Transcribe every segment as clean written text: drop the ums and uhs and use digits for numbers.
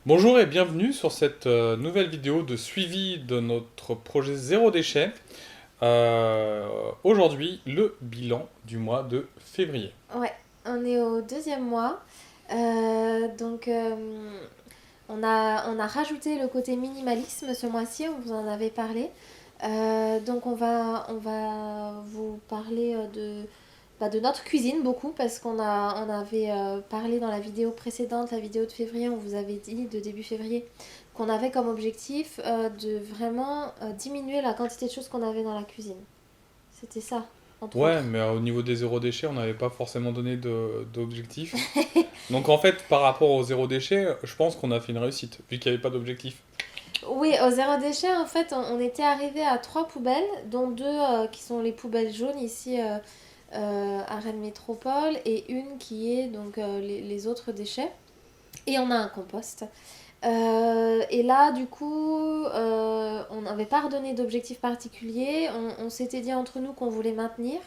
Bonjour et bienvenue sur cette nouvelle vidéo de suivi de notre projet Zéro Déchet. Aujourd'hui, le bilan du mois de février. Ouais, on est au deuxième mois. Donc, on a rajouté le côté minimalisme ce mois-ci, on vous en avait parlé. Donc, on va vous parler de notre cuisine beaucoup parce on avait parlé dans la vidéo précédente, la vidéo de février, on vous avait dit de début février qu'on avait comme objectif de vraiment diminuer la quantité de choses qu'on avait dans la cuisine. C'était ça, entre Ouais, autres. mais au niveau des zéro déchet, on n'avait pas forcément donné d'objectif. Donc en fait, par rapport au zéro déchet, je pense qu'on a fait une réussite, vu qu'il n'y avait pas d'objectif. Oui, au zéro déchet, en fait, on était arrivé à trois poubelles, dont deux qui sont les poubelles jaunes ici à Rennes Métropole et une qui est donc les autres déchets. Et on a un compost. Et là, du coup, on n'avait pas redonné d'objectif particulier. On s'était dit entre nous qu'on voulait maintenir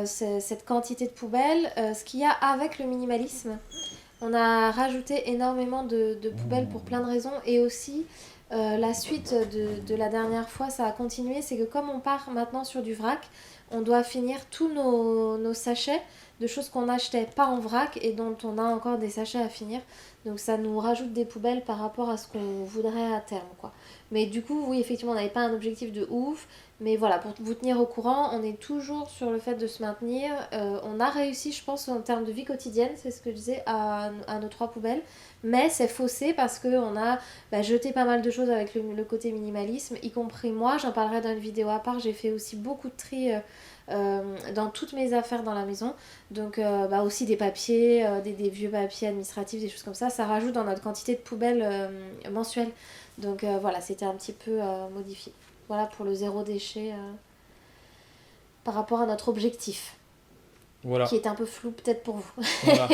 cette quantité de poubelles. Ce qu'il y a avec le minimalisme, on a rajouté énormément de poubelles pour plein de raisons et aussi la suite de la dernière fois, ça a continué, c'est que comme on part maintenant sur du vrac, on doit finir tous nos sachets de choses qu'on achetait pas en vrac et dont on a encore des sachets à finir. Donc ça nous rajoute des poubelles par rapport à ce qu'on voudrait à terme, quoi. Mais du coup, oui, effectivement, on n'avait pas un objectif de ouf. Mais voilà, pour vous tenir au courant, on est toujours sur le fait de se maintenir. On a réussi, je pense, en termes de vie quotidienne, c'est ce que je disais, à nos trois poubelles. Mais c'est faussé parce qu'on a jeté pas mal de choses avec le côté minimalisme, y compris moi. J'en parlerai dans une vidéo à part. J'ai fait aussi beaucoup de tri dans toutes mes affaires dans la maison. Donc aussi des papiers, des vieux papiers administratifs, des choses comme ça. Ça rajoute dans notre quantité de poubelles mensuelle. Donc voilà, c'était un petit peu modifié. Voilà pour le zéro déchet par rapport à notre objectif, qui Voilà, est un peu flou peut-être pour vous. voilà.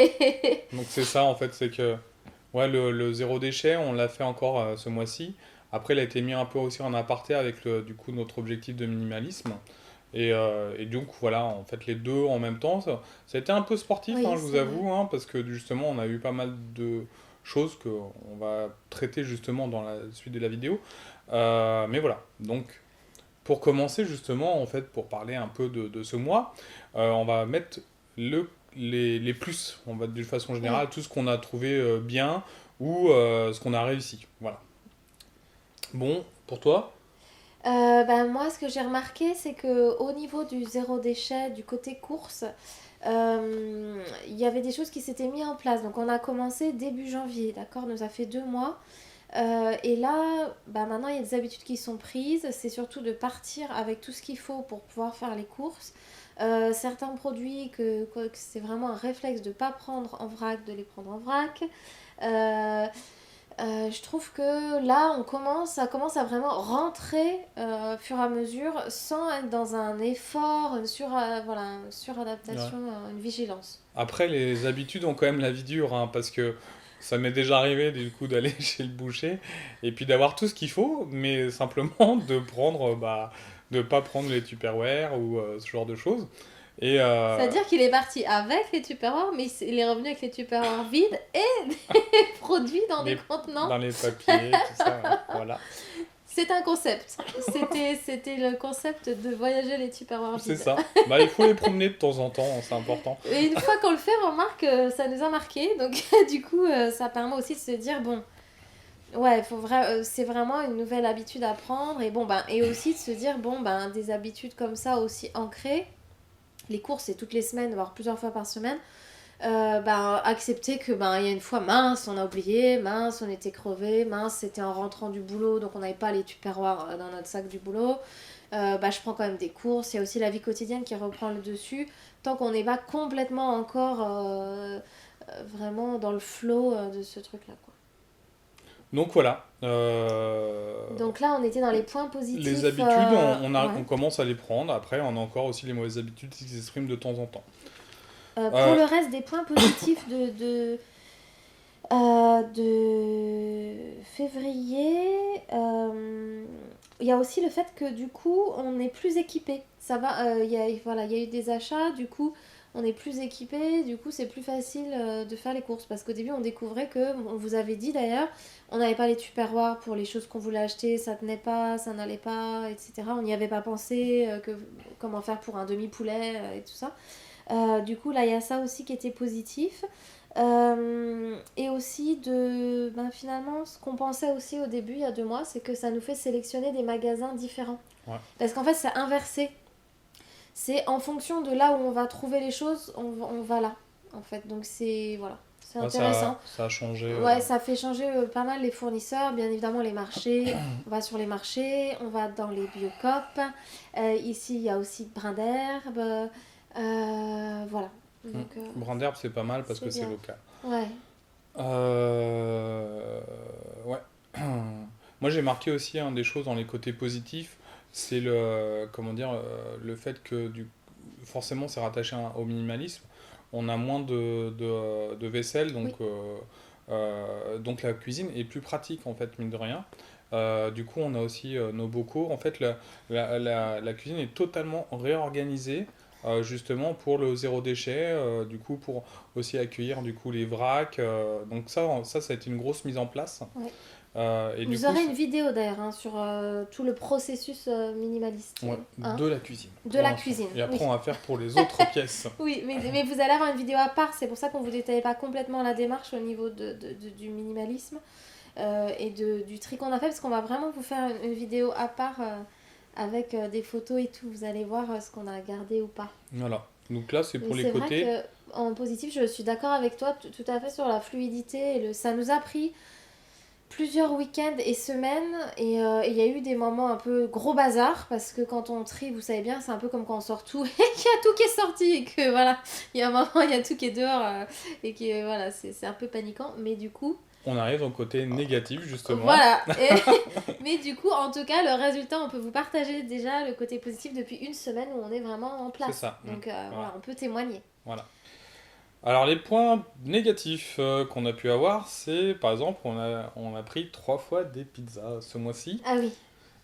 Donc c'est ça en fait, c'est que ouais, le zéro déchet, on l'a fait encore ce mois-ci. Après, il a été mis un peu aussi en aparté avec du coup notre objectif de minimalisme. Et donc voilà, en fait les deux en même temps, ça a été un peu sportif, hein, Oui, je vous c'est vrai. avoue, hein, parce que justement on a eu pas mal de choses qu'on va traiter justement dans la suite de la vidéo. Mais voilà, donc pour commencer justement, en fait, pour parler un peu de ce mois, on va mettre les plus, on va de façon Oui. générale, tout ce qu'on a trouvé bien ou ce qu'on a réussi. Voilà. Bon, pour toi? Moi, ce que j'ai remarqué, c'est que au niveau du zéro déchet, du côté course, il y avait des choses qui s'étaient mises en place. Donc, on a commencé début janvier, d'accord. Nous a fait 2 mois. Et là, maintenant, il y a des habitudes qui sont prises. C'est surtout de partir avec tout ce qu'il faut pour pouvoir faire les courses. Certains produits que c'est vraiment un réflexe de ne pas prendre en vrac, de les prendre en vrac. Euh, je trouve que là, ça commence à vraiment rentrer fur et à mesure sans être dans un effort, une Ouais. suradaptation, une vigilance. Après, les habitudes ont quand même la vie dure, hein, parce que ça m'est déjà arrivé du coup d'aller chez le boucher et puis d'avoir tout ce qu'il faut, mais simplement de prendre, de pas prendre les Tupperware ou ce genre de choses. Et C'est-à-dire qu'il est parti avec les Tupperware, mais il est revenu avec les Tupperware vides et des produits dans des les, contenants. dans les papiers, tout ça, ouais, voilà. C'est un concept. C'était le concept de voyager les Tupperware C'est vides. ça. Bah, il faut les promener de temps en temps, c'est important. Et une fois qu'on le fait, on remarque que ça nous a marqué. Donc, du coup, ça permet aussi de se dire, bon, ouais, c'est vraiment une nouvelle habitude à prendre. Et, bon, et aussi de se dire, bon, des habitudes comme ça aussi ancrées. Les courses, c'est toutes les semaines, voire plusieurs fois par semaine. Accepter que il y a une fois, mince, on a oublié, mince, on était crevé, mince, c'était en rentrant du boulot, donc on n'avait pas les tupperwares dans notre sac du boulot. Je prends quand même des courses. Il y a aussi la vie quotidienne qui reprend le dessus. Tant qu'on n'est pas complètement encore vraiment dans le flow de ce truc-là, quoi. Donc voilà. Donc là, on était dans les points Les positifs. habitudes, Ouais. on commence à les prendre. Après, on a encore aussi les mauvaises habitudes qui s'expriment de temps en temps. Pour Euh, le reste des points positifs de février, il y a aussi le fait que du coup on est plus équipé. Ça va, voilà, il y a eu des achats, du coup on est plus équipé, du coup c'est plus facile de faire les courses. Parce qu'au début on découvrait que, on vous avait dit d'ailleurs, on n'avait pas les tupperwares pour les choses qu'on voulait acheter, ça tenait pas, ça n'allait pas, etc. On n'y avait pas pensé, comment faire pour un demi-poulet et tout ça. Du coup là il y a ça aussi qui était positif. Et aussi finalement ce qu'on pensait aussi au début il y a 2 mois, c'est que ça nous fait sélectionner des magasins différents. Ouais. Parce qu'en fait c'est inversé. C'est en fonction de là où on va trouver les choses, on va là, en fait. Donc c'est intéressant. Ça a changé. Ouais, ça fait changer pas mal les fournisseurs, bien évidemment les marchés. On va sur les marchés, on va dans les Biocoop. Ici, il y a aussi Brin d'Herbe. Voilà. Donc, Brin d'Herbe, c'est pas mal parce que c'est bien. local. Ouais. Ouais. Moi, j'ai marqué aussi des choses dans les côtés positifs. C'est le fait que forcément, c'est rattaché au minimalisme. On a moins de vaisselle, donc, Oui. donc la cuisine est plus pratique en fait, mine de rien. Du coup, on a aussi nos bocaux. En fait, la cuisine est totalement réorganisée justement pour le zéro déchet, du coup pour aussi accueillir du coup les vracs. Donc ça a été une grosse mise en place. Ouais. Et du Vous coup, aurez une vidéo d'ailleurs sur tout le processus minimaliste. ouais, Hein, de la cuisine. de pour la l'instant. cuisine. Et après, Oui. on va faire pour les autres pièces. Oui, mais vous allez avoir une vidéo à part, c'est pour ça qu'on vous détaille pas complètement la démarche au niveau du minimalisme et du tri qu'on a fait, parce qu'on va vraiment vous faire une vidéo à part avec des photos et tout. Vous allez voir ce qu'on a gardé ou pas. Voilà. Donc là, c'est pour Mais les c'est côtés. vrai que en positif, je suis d'accord avec toi tout à fait sur la fluidité. Ça nous a pris plusieurs week-ends et semaines et il y a eu des moments un peu gros bazar parce que quand on trie, vous savez bien, c'est un peu comme quand on sort tout et qu'il y a tout qui est sorti et que voilà, il y a un moment, il y a tout qui est dehors et que voilà, c'est un peu paniquant, mais du coup On arrive au côté négatif, justement. voilà. Mais du coup, en tout cas, le résultat, on peut vous partager déjà le côté positif depuis une semaine où on est vraiment en place. C'est ça. Donc voilà, on peut témoigner. Voilà. Alors, les points négatifs qu'on a pu avoir, c'est par exemple, on a pris 3 fois des pizzas ce mois-ci. Ah oui.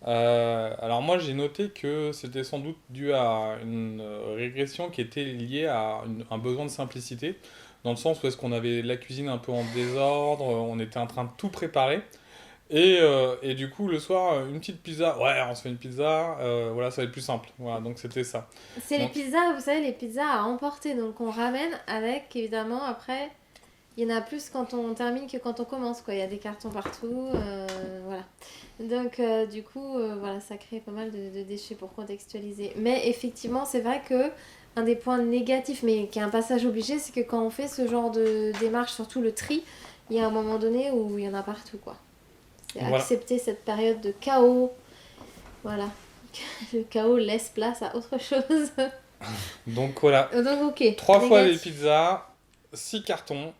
Alors, moi, j'ai noté que c'était sans doute dû à une régression qui était liée à un besoin de simplicité, dans le sens où est-ce qu'on avait la cuisine un peu en désordre, on était en train de tout préparer. Et du coup, le soir, une petite pizza, ouais, on se fait une pizza, voilà, ça va être plus simple. Voilà, donc c'était ça. C'est les Donc, pizzas, vous savez, les pizzas à emporter. Donc on ramène avec, évidemment, après, il y en a plus quand on termine que quand on commence, quoi. Il y a des cartons partout, voilà. Donc du coup, voilà, ça crée pas mal de déchets pour contextualiser. Mais effectivement, c'est vrai que un des points négatifs, mais qui est un passage obligé, c'est que quand on fait ce genre de démarche, surtout le tri, il y a un moment donné où il y en a partout, quoi. C'est voilà. accepter cette période de chaos. Voilà. Le chaos laisse place à autre chose. Donc voilà, Donc ok. 3 fois les Négatif. pizzas, 6 cartons,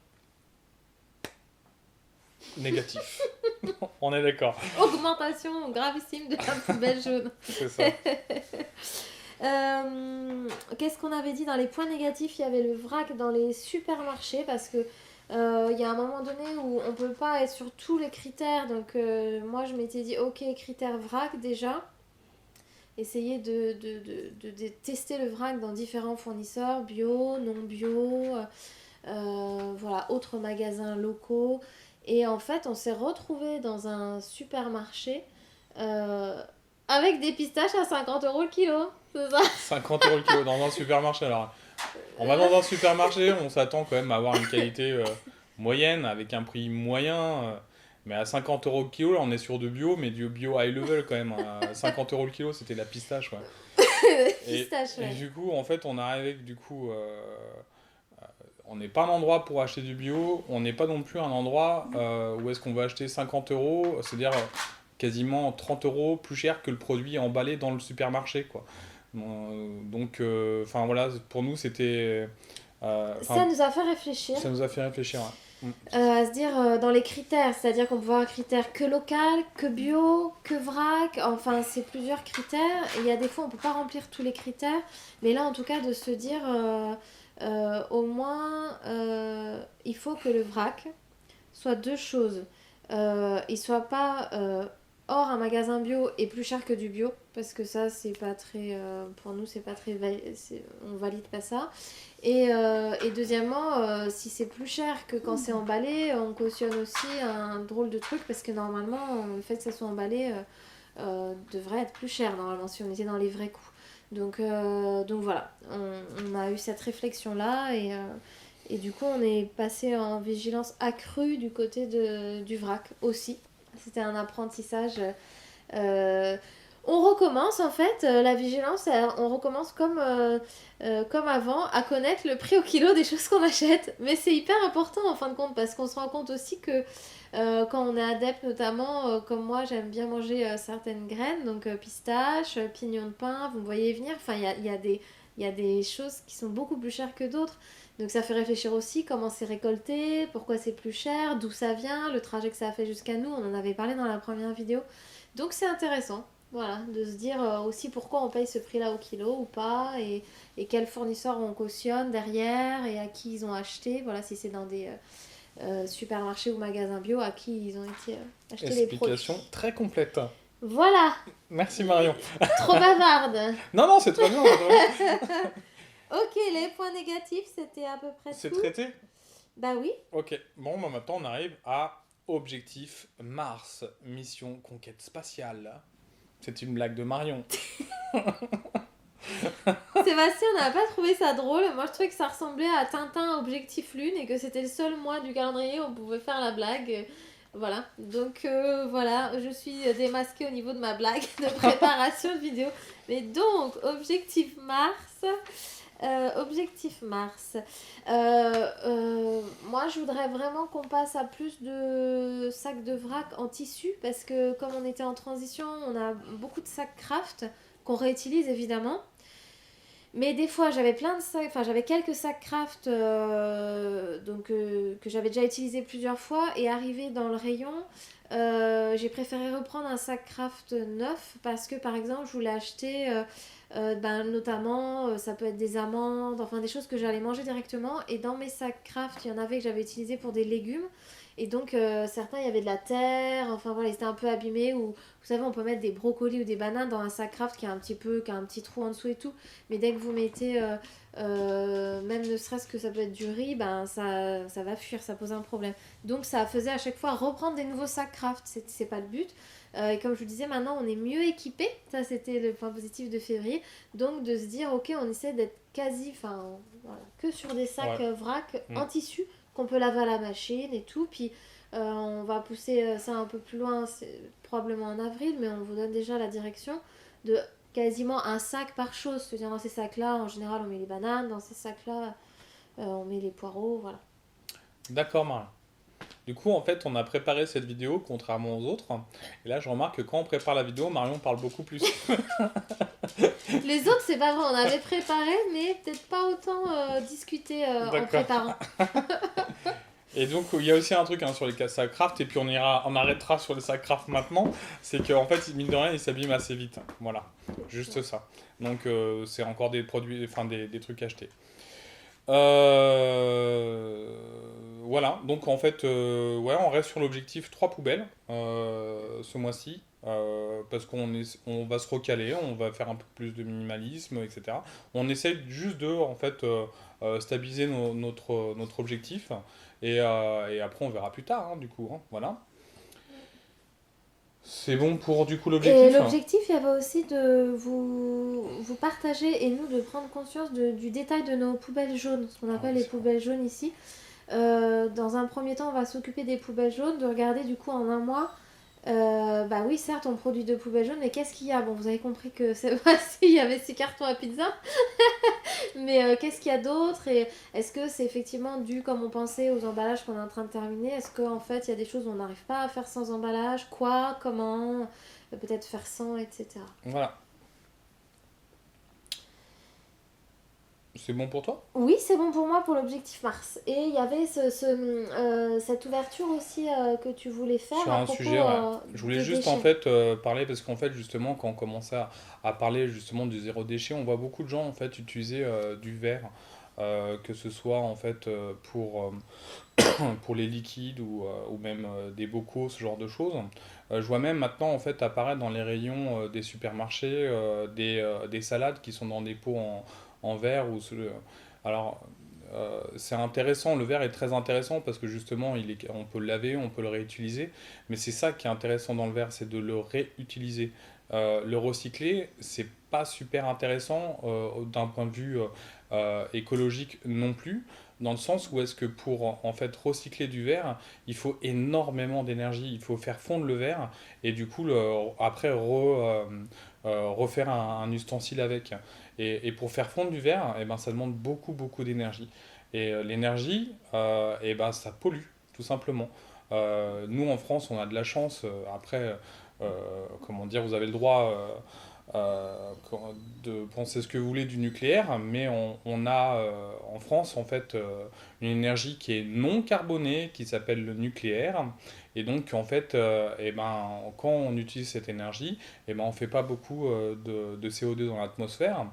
négatif. On est d'accord, Augmentation gravissime de la poubelle jaune. c'est ça. Qu'est-ce qu'on avait dit dans les points négatifs? Il y avait le vrac dans les supermarchés parce que il y a un moment donné où on peut pas être sur tous les critères. Donc moi je m'étais dit ok, critères vrac déjà. Essayer de tester le vrac dans différents fournisseurs, bio, non bio, voilà, autres magasins locaux. Et en fait, on s'est retrouvés dans un supermarché avec des pistaches à 50 € le kilo. C'est ça? 50 € le kilo dans un supermarché. Alors, on va dans un supermarché, on s'attend quand même à avoir une qualité moyenne, avec un prix moyen. Mais à 50 € le kilo, là, on est sur du bio, mais du bio high level quand même. À 50 € le kilo, c'était de la pistache, ouais. Pistache, Et ouais. du coup, en fait, on arrive avec, du coup, on n'est pas un endroit pour acheter du bio, on n'est pas non plus un endroit où est-ce qu'on va acheter 50 €, c'est-à-dire quasiment 30 € plus cher que le produit emballé dans le supermarché, quoi. Donc, enfin voilà, pour nous, c'était... Ça nous a fait réfléchir. Ça nous a fait réfléchir, ouais. À se dire dans les critères, c'est-à-dire qu'on peut avoir un critère que local, que bio, que vrac, enfin c'est plusieurs critères. Et il y a des fois on peut pas remplir tous les critères, mais là en tout cas de se dire au moins il faut que le vrac soit deux choses. Il soit pas hors un magasin bio est plus cher que du bio, parce que ça, c'est pas très. Pour nous, c'est pas très. On valide pas ça. Et deuxièmement, si c'est plus cher que quand c'est emballé, on cautionne aussi un drôle de truc, parce que normalement, le fait que ça soit emballé devrait être plus cher, normalement, si on était dans les vrais coûts. Donc voilà, on a eu cette réflexion-là, et du coup, on est passé en vigilance accrue du côté du vrac aussi. C'était un apprentissage. euh, on recommence en fait la vigilance, on recommence comme avant à connaître le prix au kilo des choses qu'on achète. Mais c'est hyper important en fin de compte parce qu'on se rend compte aussi que quand on est adepte, notamment comme moi, j'aime bien manger certaines graines, donc pistaches, pignons de pain, vous me voyez venir. Enfin, il y a des choses qui sont beaucoup plus chères que d'autres. Donc ça fait réfléchir aussi comment c'est récolté, pourquoi c'est plus cher, d'où ça vient, le trajet que ça a fait jusqu'à nous, on en avait parlé dans la première vidéo. Donc c'est intéressant, voilà, de se dire aussi pourquoi on paye ce prix-là au kilo ou pas, et quels fournisseurs on cautionne derrière, et à qui ils ont acheté, voilà, si c'est dans des supermarchés ou magasins bio, à qui ils ont été achetés les produits. Explication très complète. Voilà, Merci Marion. trop bavarde. Non, c'est très bien. C'est très bien. Ok, les points négatifs, c'était à peu près C'est tout. traité? Bah oui. Ok, bon, bah maintenant on arrive à Objectif Mars, mission conquête spatiale. C'est une blague de Marion. Sébastien n'a pas trouvé ça drôle. Moi, je trouvais que ça ressemblait à Tintin Objectif Lune et que c'était le seul mois du calendrier où on pouvait faire la blague. Voilà. Donc, voilà, je suis démasquée au niveau de ma blague de préparation de vidéo. Mais donc, Objectif Mars. Objectif Mars. Moi, je voudrais vraiment qu'on passe à plus de sacs de vrac en tissu parce que, comme on était en transition, on a beaucoup de sacs craft qu'on réutilise évidemment. Mais des fois, j'avais plein de sacs, enfin j'avais quelques sacs craft que j'avais déjà utilisé plusieurs fois, et arrivé dans le rayon, j'ai préféré reprendre un sac craft neuf parce que par exemple, je voulais acheter notamment ça peut être des amandes, enfin des choses que j'allais manger directement, et dans mes sacs craft, il y en avait que j'avais utilisé pour des légumes. Et donc certains il y avait de la terre, enfin voilà, ils étaient un peu abîmés, ou vous savez on peut mettre des brocolis ou des bananes dans un sac craft qui a un petit trou en dessous et tout, mais dès que vous mettez même ne serait-ce que ça peut être du riz, ben ça va fuir, ça pose un problème. Donc ça faisait à chaque fois reprendre des nouveaux sacs craft, c'est pas le but. Et comme je vous disais, maintenant on est mieux équipé, ça c'était le point positif de février, donc de se dire ok, on essaie d'être quasi, enfin voilà, que sur des sacs vrac en tissu qu'on peut laver à la machine et tout. Puis on va pousser ça un peu plus loin, c'est probablement en avril, mais on vous donne déjà la direction de quasiment un sac par chose. C'est-à-dire dans ces sacs-là, en général, on met les bananes, dans ces sacs-là, on met les poireaux, voilà. D'accord, Marion. Du coup, en fait, on a préparé cette vidéo contrairement aux autres. Et là, je remarque que quand on prépare la vidéo, Marion parle beaucoup plus. Les autres, c'est pas vrai, on avait préparé, mais peut-être pas autant discuté en préparant. Et donc, il y a aussi un truc sur les sacs craft, et puis on arrêtera sur les sacs craft maintenant. C'est qu'en fait, mine de rien, ils s'abîment assez vite. Voilà, juste ça. Donc, c'est encore des produits, enfin des trucs achetés. Voilà, donc en fait, ouais, on reste sur l'objectif 3 poubelles ce mois-ci. Parce on va se recaler, on va faire un peu plus de minimalisme, etc. On essaie juste de en fait stabiliser notre objectif, et après on verra plus tard, du coup, voilà. C'est bon pour du coup l'objectif. Et l'objectif, il y avait aussi de vous partager et nous de prendre conscience du détail de nos poubelles jaunes, ce qu'on appelle les poubelles jaunes ici. Dans un premier temps, on va s'occuper des poubelles jaunes, de regarder du coup en un mois. Bah oui, certes, on produit de poubelles jaunes, mais qu'est-ce qu'il y a? Bon, vous avez compris que c'est il y avait 6 cartons à pizza, mais qu'est-ce qu'il y a d'autre? Et est-ce que c'est effectivement dû, comme on pensait, aux emballages qu'on est en train de terminer? Est-ce qu'en fait, il y a des choses où on n'arrive pas à faire sans emballage? Quoi? Comment? Peut-être faire sans, etc. Voilà. C'est bon pour toi? Oui, c'est bon pour moi pour l'objectif Mars. Et il y avait cette ouverture aussi que tu voulais faire sur un sujet, je voulais juste déchets. en fait parler, parce qu'en fait justement quand on commençait à parler justement du zéro déchet, on voit beaucoup de gens en fait utiliser du verre que ce soit en fait pour les liquides ou même des bocaux, ce genre de choses. Je vois même maintenant en fait apparaître dans les rayons des supermarchés des salades qui sont dans des pots en verre. Alors c'est intéressant, le verre est très intéressant parce que justement on peut le laver, on peut le réutiliser, mais c'est ça qui est intéressant dans le verre, c'est de le réutiliser. Le recycler, c'est pas super intéressant d'un point de vue écologique non plus, dans le sens où est-ce que pour en fait recycler du verre, il faut énormément d'énergie, il faut faire fondre le verre et du coup après refaire un ustensile avec. Et pour faire fondre du verre, eh ben, ça demande beaucoup d'énergie. Et l'énergie, eh ben, ça pollue, tout simplement. Nous, en France, on a de la chance. Après, comment dire, vous avez le droit de penser ce que vous voulez du nucléaire, mais on a en France, en fait, une énergie qui est non carbonée, qui s'appelle le nucléaire. Et donc, en fait, eh ben, quand on utilise cette énergie, eh ben, on ne fait pas beaucoup de CO2 dans l'atmosphère.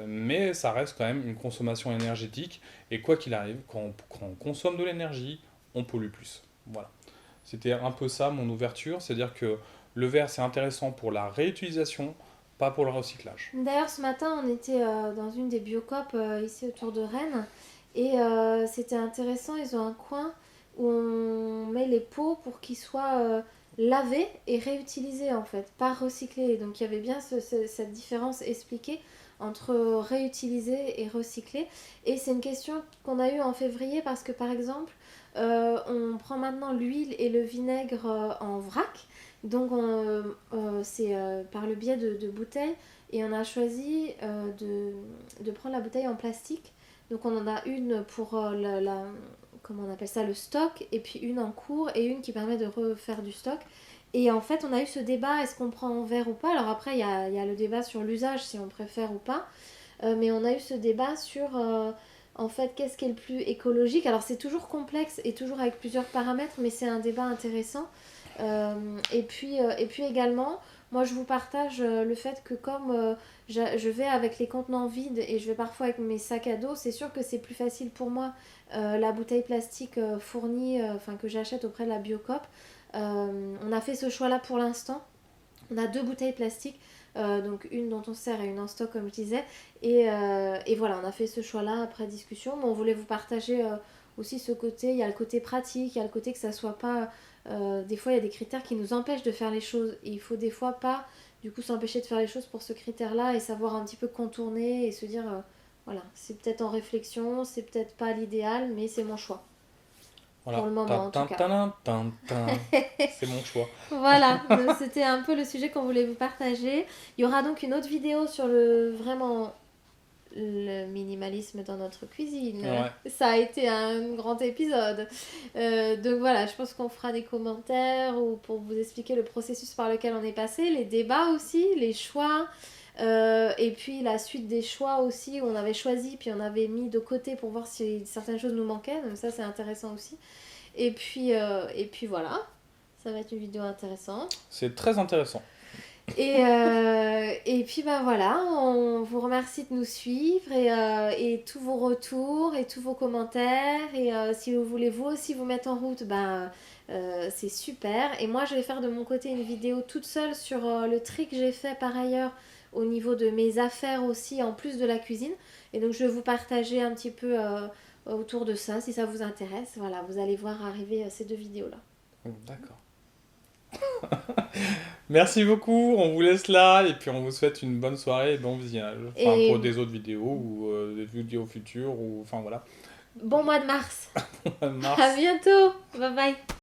Mais ça reste quand même une consommation énergétique. Et quoi qu'il arrive, quand on consomme de l'énergie, on pollue plus. Voilà. C'était un peu ça mon ouverture. C'est-à-dire que le verre, c'est intéressant pour la réutilisation, pas pour le recyclage. D'ailleurs, ce matin, on était dans une des biocopes ici autour de Rennes et c'était intéressant. Ils ont un coin où on met les pots pour qu'ils soient lavés et réutilisés en fait, pas recyclés. Donc il y avait bien cette différence expliquée entre réutiliser et recycler. Et c'est une question qu'on a eue en février parce que par exemple, on prend maintenant l'huile et le vinaigre en vrac. Donc c'est par le biais de bouteilles et on a choisi de prendre la bouteille en plastique. Donc on en a une pour comment on appelle ça, le stock, et puis une en cours et une qui permet de refaire du stock. Et en fait, on a eu ce débat, est-ce qu'on prend en verre ou pas? Alors après, il y a le débat sur l'usage, si on préfère ou pas. Mais on a eu ce débat sur, en fait, qu'est-ce qui est le plus écologique. Alors c'est toujours complexe et toujours avec plusieurs paramètres, mais c'est un débat intéressant. Et puis également, moi je vous partage le fait que comme je vais avec les contenants vides et je vais parfois avec mes sacs à dos, c'est sûr que c'est plus facile pour moi la bouteille plastique fournie, enfin que j'achète auprès de la Biocop. On a fait ce choix-là pour l'instant. On a 2 bouteilles plastiques, donc une dont on sert et une en stock comme je disais. Et voilà, on a fait ce choix-là après discussion. Mais on voulait vous partager aussi ce côté. Il y a le côté pratique, il y a le côté que ça soit pas... des fois, il y a des critères qui nous empêchent de faire les choses. Et il faut des fois pas, du coup, s'empêcher de faire les choses pour ce critère-là et savoir un petit peu contourner et se dire, voilà, c'est peut-être en réflexion, c'est peut-être pas l'idéal, mais c'est mon choix. Pour Voilà. le moment, en tout cas. C'est mon choix. Voilà, donc c'était un peu le sujet qu'on voulait vous partager. Il y aura donc une autre vidéo sur vraiment le minimalisme dans notre cuisine. Ouais. Ça a été un grand épisode. Donc voilà, je pense qu'on fera des commentaires ou pour vous expliquer le processus par lequel on est passé, les débats aussi, les choix. Et puis la suite des choix aussi, où on avait choisi, puis on avait mis de côté pour voir si certaines choses nous manquaient. Donc ça, c'est intéressant aussi. Et puis voilà, ça va être une vidéo intéressante. C'est très intéressant. Et puis ben voilà, on vous remercie de nous suivre et tous vos retours et tous vos commentaires. Et si vous voulez vous aussi vous mettre en route, c'est super. Et moi je vais faire de mon côté une vidéo toute seule sur le tri que j'ai fait par ailleurs au niveau de mes affaires aussi, en plus de la cuisine. Et donc je vais vous partager un petit peu autour de ça, si ça vous intéresse. Voilà, vous allez voir arriver ces 2 vidéos-là. D'accord. Merci beaucoup, on vous laisse là et puis on vous souhaite une bonne soirée et bon visionnage. Enfin, Et pour des autres vidéos ou des vidéos futures ou enfin voilà. bon mois de mars. À Mars. bientôt. Bye bye.